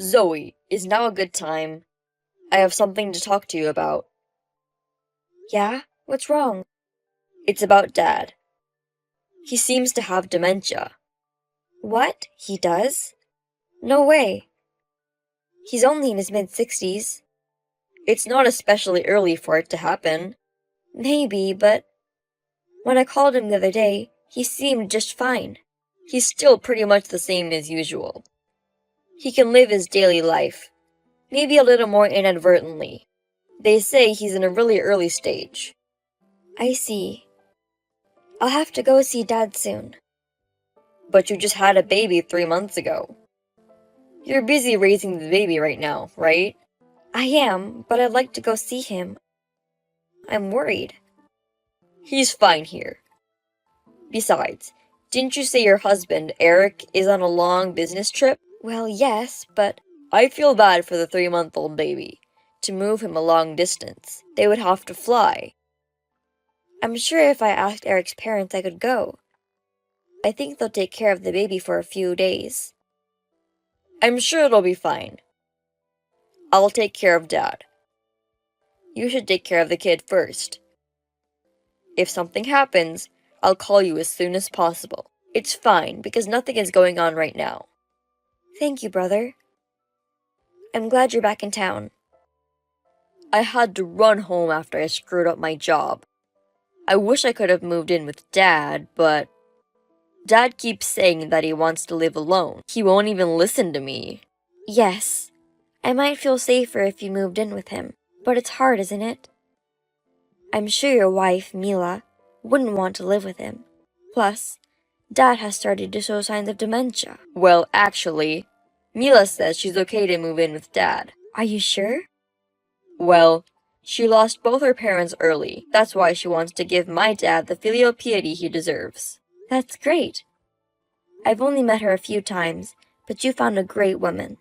Zoe, is now a good time? I have something to talk to you about. Yeah? What's wrong? It's about Dad. He seems to have dementia. What? He does? No way. He's only in his mid-60s. It's not especially early for it to happen. Maybe, but when I called him the other day, he seemed just fine. He's still pretty much the same as usual. He can live his daily life, maybe a little more inadvertently. They say he's in a really early stage. I see. I'll have to go see Dad soon. But you just had a baby 3 months ago. You're busy raising the baby right now, right? I am, but I'd like to go see him. I'm worried. He's fine here. Besides, didn't you say your husband, Eric, is on a long business trip? Well, yes, but I feel bad for the 3-month-old baby. To move him a long distance, they would have to fly. I'm sure if I asked Eric's parents I could go. I think they'll take care of the baby for a few days. I'm sure it'll be fine. I'll take care of Dad. You should take care of the kid first. If something happens, I'll call you as soon as possible. It's fine because nothing is going on right now. Thank you, brother. I'm glad you're back in town. I had to run home after I screwed up my job. I wish I could have moved in with Dad, but Dad keeps saying that he wants to live alone. He won't even listen to me. Yes, I might feel safer if you moved in with him, but it's hard, isn't it? I'm sure your wife, Mila, wouldn't want to live with him. Plus, Dad has started to show signs of dementia. Well, actually, Mila says she's okay to move in with Dad. Are you sure? Well, she lost both her parents early. That's why she wants to give my dad the filial piety he deserves. That's great. I've only met her a few times, but you found a great woman.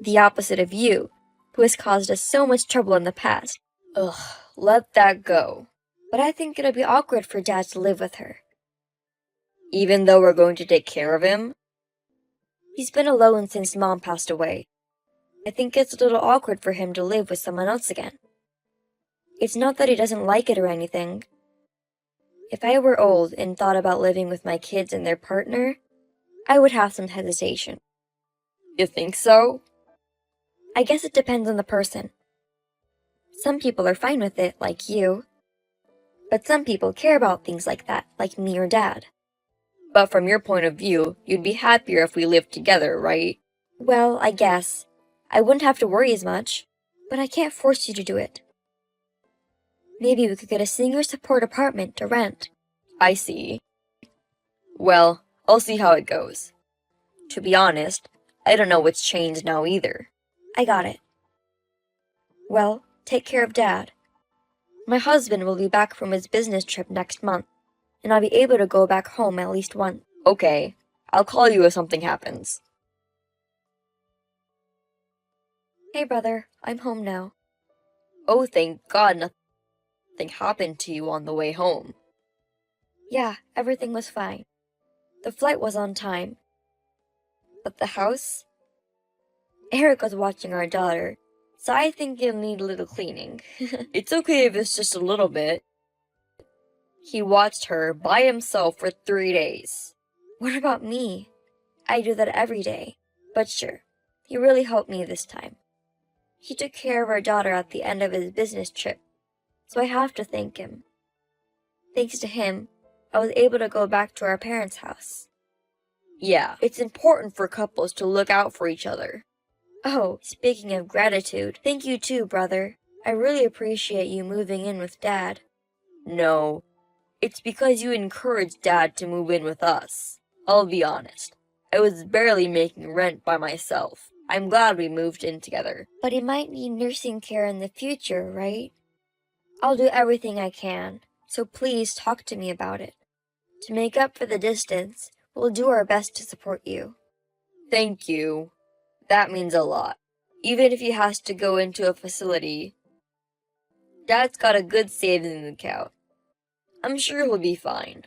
The opposite of you, who has caused us so much trouble in the past. Ugh, let that go. But I think it'll be awkward for Dad to live with her. Even though we're going to take care of him? He's been alone since Mom passed away. I think it's a little awkward for him to live with someone else again. It's not that he doesn't like it or anything. If I were old and thought about living with my kids and their partner, I would have some hesitation. You think so? I guess it depends on the person. Some people are fine with it, like you. But some people care about things like that, like me or Dad. But from your point of view, you'd be happier if we lived together, right? Well, I guess. I wouldn't have to worry as much, but I can't force you to do it. Maybe we could get a senior support apartment to rent. I see. Well, I'll see how it goes. To be honest, I don't know what's changed now either. I got it. Well, take care of Dad. My husband will be back from his business trip next month, and I'll be able to go back home at least once. Okay, I'll call you if something happens. Hey, brother, I'm home now. Oh, thank God nothing happened to you on the way home. Yeah, everything was fine. The flight was on time. But the house? Eric was watching our daughter, so I think it'll need a little cleaning. It's okay if it's just a little bit. He watched her by himself for 3 days. What about me? I do that every day. But sure, he really helped me this time. He took care of our daughter at the end of his business trip, so I have to thank him. Thanks to him, I was able to go back to our parents' house. Yeah, it's important for couples to look out for each other. Oh, speaking of gratitude, thank you too, brother. I really appreciate you moving in with Dad. No, it's because you encouraged Dad to move in with us. I'll be honest, I was barely making rent by myself. I'm glad we moved in together. But he might need nursing care in the future, right? I'll do everything I can, so please talk to me about it. To make up for the distance, we'll do our best to support you. Thank you. That means a lot. Even if he has to go into a facility, Dad's got a good savings account. I'm sure he'll be fine.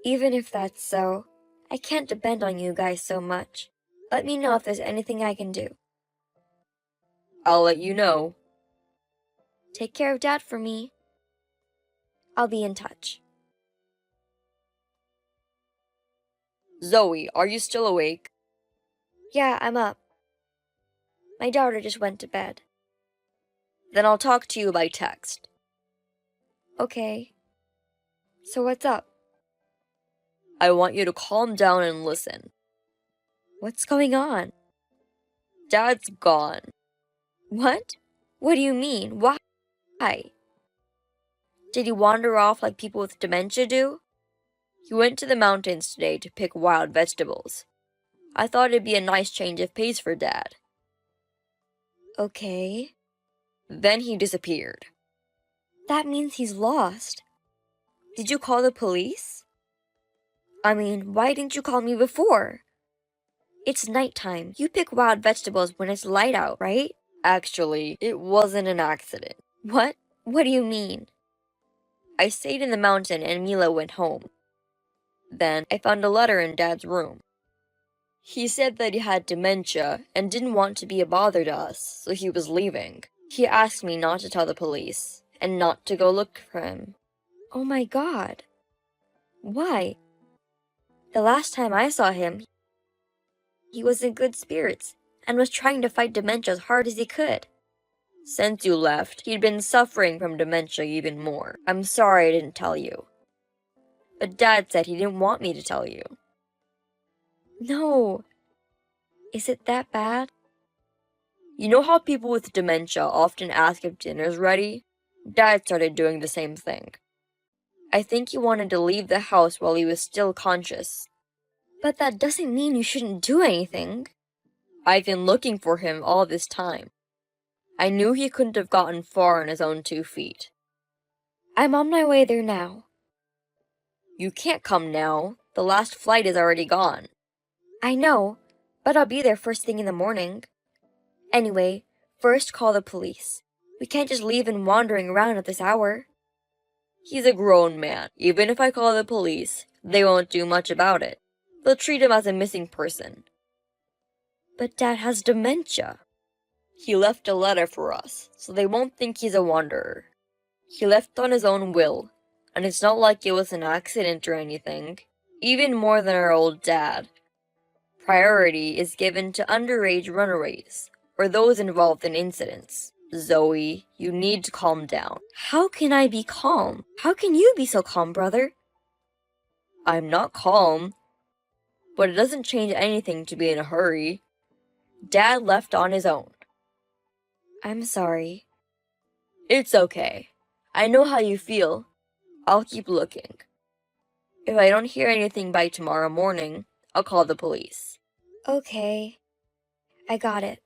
Even if that's so, I can't depend on you guys so much. Let me know if there's anything I can do. I'll let you know. Take care of Dad for me. I'll be in touch. Zoe, are you still awake? Yeah, I'm up. My daughter just went to bed. Then I'll talk to you by text. Okay. So what's up? I want you to calm down and listen. What's going on? Dad's gone. What? What do you mean? Why? Did he wander off like people with dementia do? He went to the mountains today to pick wild vegetables. I thought it'd be a nice change of pace for Dad. Okay. Then he disappeared. That means he's lost. Did you call the police? I mean, why didn't you call me before? It's nighttime. You pick wild vegetables when it's light out, right? Actually, it wasn't an accident. What? What do you mean? I stayed in the mountain and Mila went home. Then I found a letter in Dad's room. He said that he had dementia and didn't want to be a bother to us, so he was leaving. He asked me not to tell the police and not to go look for him. Oh my God. Why? The last time I saw him, he was in good spirits and was trying to fight dementia as hard as he could. Since you left, he'd been suffering from dementia even more. I'm sorry I didn't tell you. But Dad said he didn't want me to tell you. No. Is it that bad? You know how people with dementia often ask if dinner's ready? Dad started doing the same thing. I think he wanted to leave the house while he was still conscious. But that doesn't mean you shouldn't do anything. I've been looking for him all this time. I knew he couldn't have gotten far on his own 2 feet. I'm on my way there now. You can't come now. The last flight is already gone. I know, but I'll be there first thing in the morning. Anyway, first call the police. We can't just leave him wandering around at this hour. He's a grown man. Even if I call the police, they won't do much about it. They'll treat him as a missing person. But Dad has dementia. He left a letter for us, so they won't think he's a wanderer. He left on his own will, and it's not like it was an accident or anything. Even more than our old dad. Priority is given to underage runaways, or those involved in incidents. Zoe, you need to calm down. How can I be calm? How can you be so calm, brother? I'm not calm, but it doesn't change anything to be in a hurry. Dad left on his own. I'm sorry. It's okay. I know how you feel. I'll keep looking. If I don't hear anything by tomorrow morning, I'll call the police. Okay. I got it.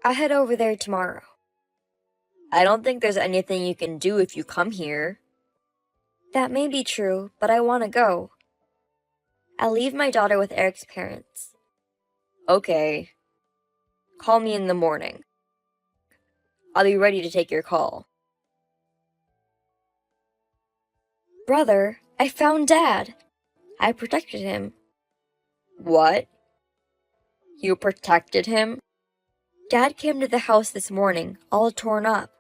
I'll head over there tomorrow. I don't think there's anything you can do if you come here. That may be true, but I want to go. I'll leave my daughter with Eric's parents. Okay. Call me in the morning. I'll be ready to take your call. Brother, I found Dad. I protected him. What? You protected him? Dad came to the house this morning, all torn up.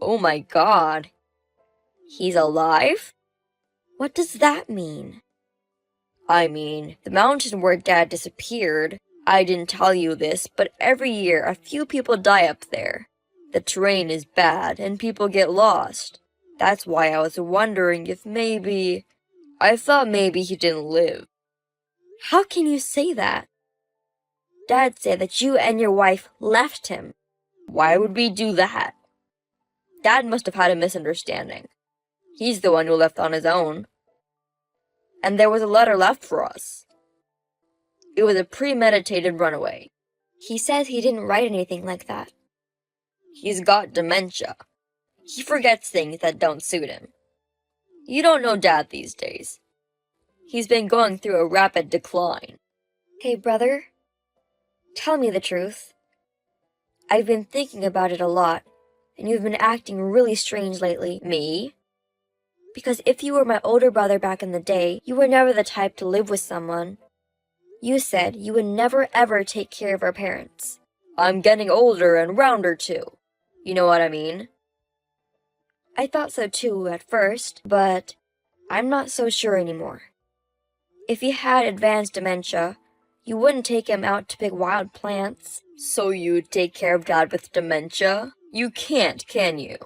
Oh my God. He's alive? What does that mean? I mean, the mountain where Dad disappeared. I didn't tell you this, but every year a few people die up there. The terrain is bad and people get lost. That's why I was wondering if maybe... I thought maybe he didn't live. How can you say that? Dad said that you and your wife left him. Why would we do that? Dad must have had a misunderstanding. He's the one who left on his own. And there was a letter left for us. It was a premeditated runaway. He says he didn't write anything like that. He's got dementia. He forgets things that don't suit him. You don't know Dad these days. He's been going through a rapid decline. Hey, brother. Tell me the truth. I've been thinking about it a lot, and you've been acting really strange lately. Me? Because if you were my older brother back in the day, you were never the type to live with someone. You said you would never ever take care of our parents. I'm getting older and rounder too. You know what I mean? I thought so too at first, but I'm not so sure anymore. If he had advanced dementia, you wouldn't take him out to pick wild plants. So you'd take care of Dad with dementia? You can't, can you?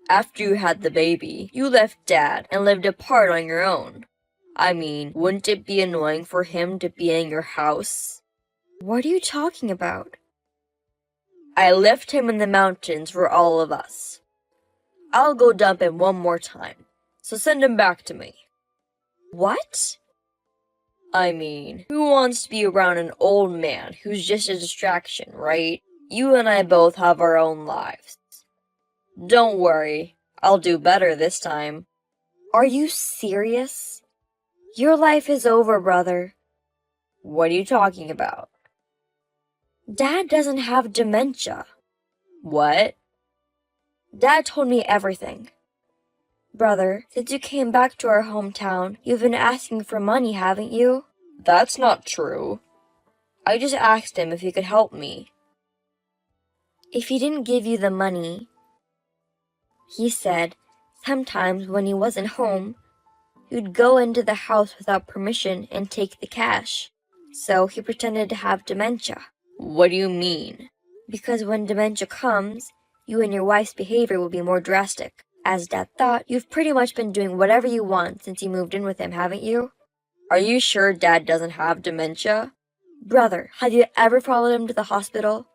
After you had the baby, you left Dad and lived apart on your own. I mean, wouldn't it be annoying for him to be in your house? What are you talking about? I left him in the mountains for all of us. I'll go dump him one more time, so send him back to me. What? I mean, who wants to be around an old man who's just a distraction, right? You and I both have our own lives. Don't worry, I'll do better this time. Are you serious? Your life is over, brother. What are you talking about? Dad doesn't have dementia. What? Dad told me everything. Brother, since you came back to our hometown, you've been asking for money, haven't you? That's not true. I just asked him if he could help me. If he didn't give you the money, he said sometimes when he wasn't home, you'd go into the house without permission and take the cash. So he pretended to have dementia. What do you mean? Because when dementia comes, you and your wife's behavior will be more drastic. As Dad thought, you've pretty much been doing whatever you want since you moved in with him, haven't you? Are you sure Dad doesn't have dementia? Brother, have you ever followed him to the hospital?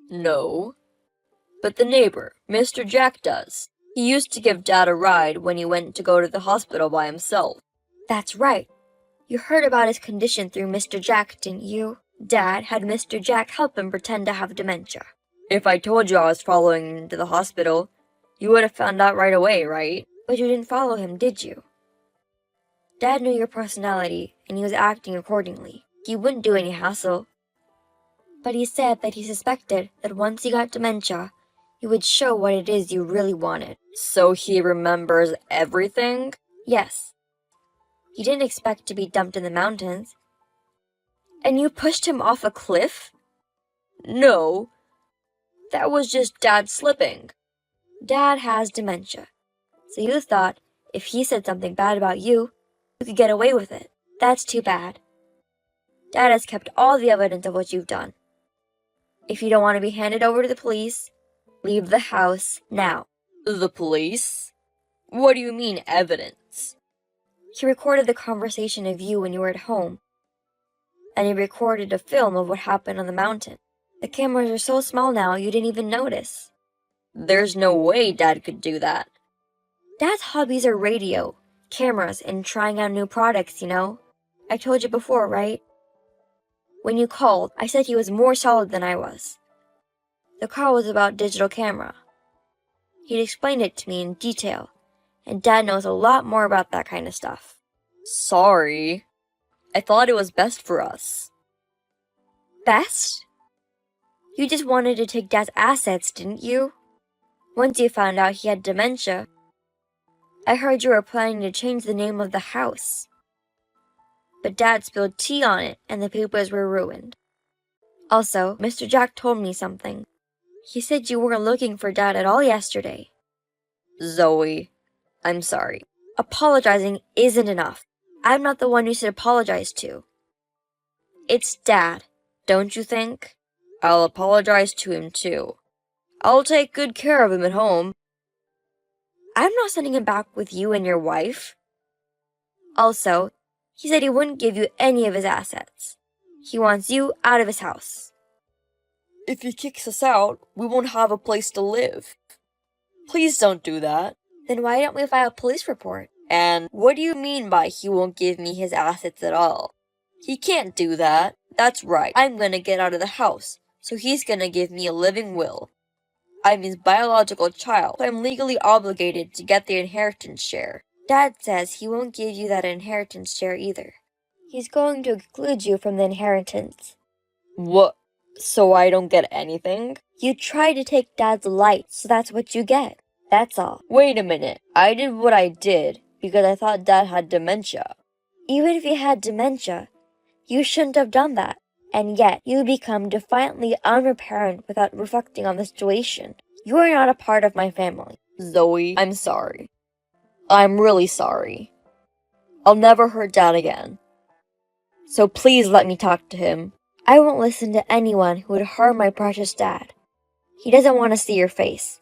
No. But the neighbor, Mr. Jack, does. He used to give Dad a ride when he went to go to the hospital by himself. That's right. You heard about his condition through Mr. Jack, didn't you? Dad had Mr. Jack help him pretend to have dementia. If I told you I was following him to the hospital, you would have found out right away, right? But you didn't follow him, did you? Dad knew your personality, and he was acting accordingly. He wouldn't do any hassle. But he said that he suspected that once you got dementia, you would show what it is you really wanted. So he remembers everything? Yes. You didn't expect to be dumped in the mountains. And you pushed him off a cliff? No. That was just Dad slipping. Dad has dementia. So you thought if he said something bad about you, you could get away with it. That's too bad. Dad has kept all the evidence of what you've done. If you don't want to be handed over to the police, leave the house now. The police? What do you mean, evidence? He recorded the conversation of you when you were at home. And he recorded a film of what happened on the mountain. The cameras are so small now you didn't even notice. There's no way Dad could do that. Dad's hobbies are radio, cameras, and trying out new products, you know? I told you before, right? When you called, I said he was more solid than I was. The call was about digital camera. He'd explained it to me in detail, and Dad knows a lot more about that kind of stuff. Sorry. I thought it was best for us. Best? You just wanted to take Dad's assets, didn't you? Once you found out he had dementia, I heard you were planning to change the name of the house. But Dad spilled tea on it and the papers were ruined. Also, Mr. Jack told me something. He said you weren't looking for Dad at all yesterday. Zoe, I'm sorry. Apologizing isn't enough. I'm not the one you should apologize to. It's Dad, don't you think? I'll apologize to him too. I'll take good care of him at home. I'm not sending him back with you and your wife. Also, he said he wouldn't give you any of his assets. He wants you out of his house. If he kicks us out, we won't have a place to live. Please don't do that. Then why don't we file a police report? And what do you mean by he won't give me his assets at all? He can't do that. That's right. I'm gonna get out of the house, so he's gonna give me a living will. I'm his biological child, so I'm legally obligated to get the inheritance share. Dad says he won't give you that inheritance share either. He's going to exclude you from the inheritance. What? So I don't get anything? You tried to take Dad's light, so that's what you get. That's all. Wait a minute. I did what I did because I thought Dad had dementia. Even if he had dementia, You shouldn't have done that. And yet, you become defiantly unreparent without reflecting on the situation. You are not a part of my family. Zoe, I'm sorry. I'm really sorry. I'll never hurt Dad again. So please let me talk to him. I won't listen to anyone who would harm my precious dad. He doesn't want to see your face.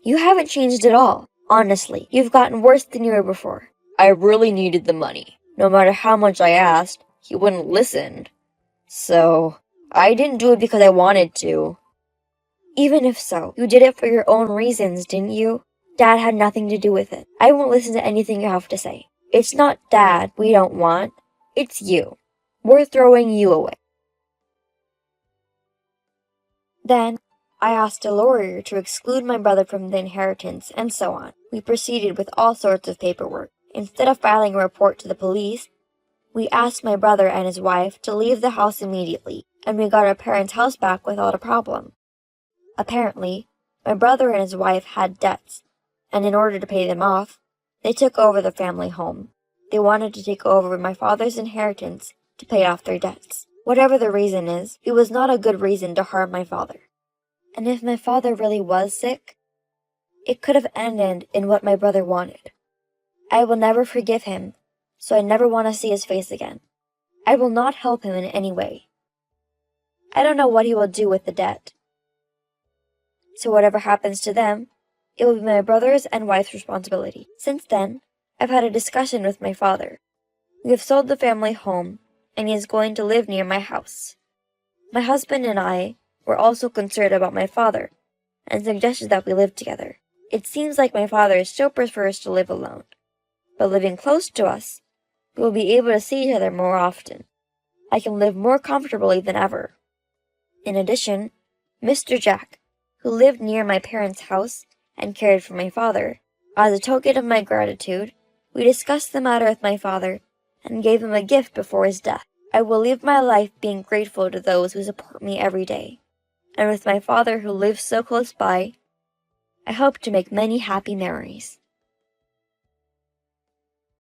You haven't changed at all. Honestly, you've gotten worse than you were before. I really needed the money. No matter how much I asked, he wouldn't listen. So, I didn't do it because I wanted to. Even if so, you did it for your own reasons, didn't you? Dad had nothing to do with it. I won't listen to anything you have to say. It's not Dad we don't want. It's you. We're throwing you away. Then, I asked a lawyer to exclude my brother from the inheritance, and so on. We proceeded with all sorts of paperwork. Instead of filing a report to the police, we asked my brother and his wife to leave the house immediately, and we got our parents' house back without a problem. Apparently, my brother and his wife had debts, and in order to pay them off, they took over the family home. They wanted to take over my father's inheritance to pay off their debts. Whatever the reason is, it was not a good reason to harm my father. And if my father really was sick, it could have ended in what my brother wanted. I will never forgive him, so I never want to see his face again. I will not help him in any way. I don't know what he will do with the debt. So whatever happens to them, it will be my brother's and wife's responsibility. Since then, I've had a discussion with my father. We have sold the family home, and he is going to live near my house. My husband and I were also concerned about my father, and suggested that we live together. It seems like my father still prefers to live alone, but living close to us, we will be able to see each other more often. I can live more comfortably than ever. In addition, Mr. Jack, who lived near my parents' house and cared for my father, as a token of my gratitude, we discussed the matter with my father and gave him a gift before his death. I will live my life being grateful to those who support me every day. And with my father who lives so close by, I hope to make many happy memories.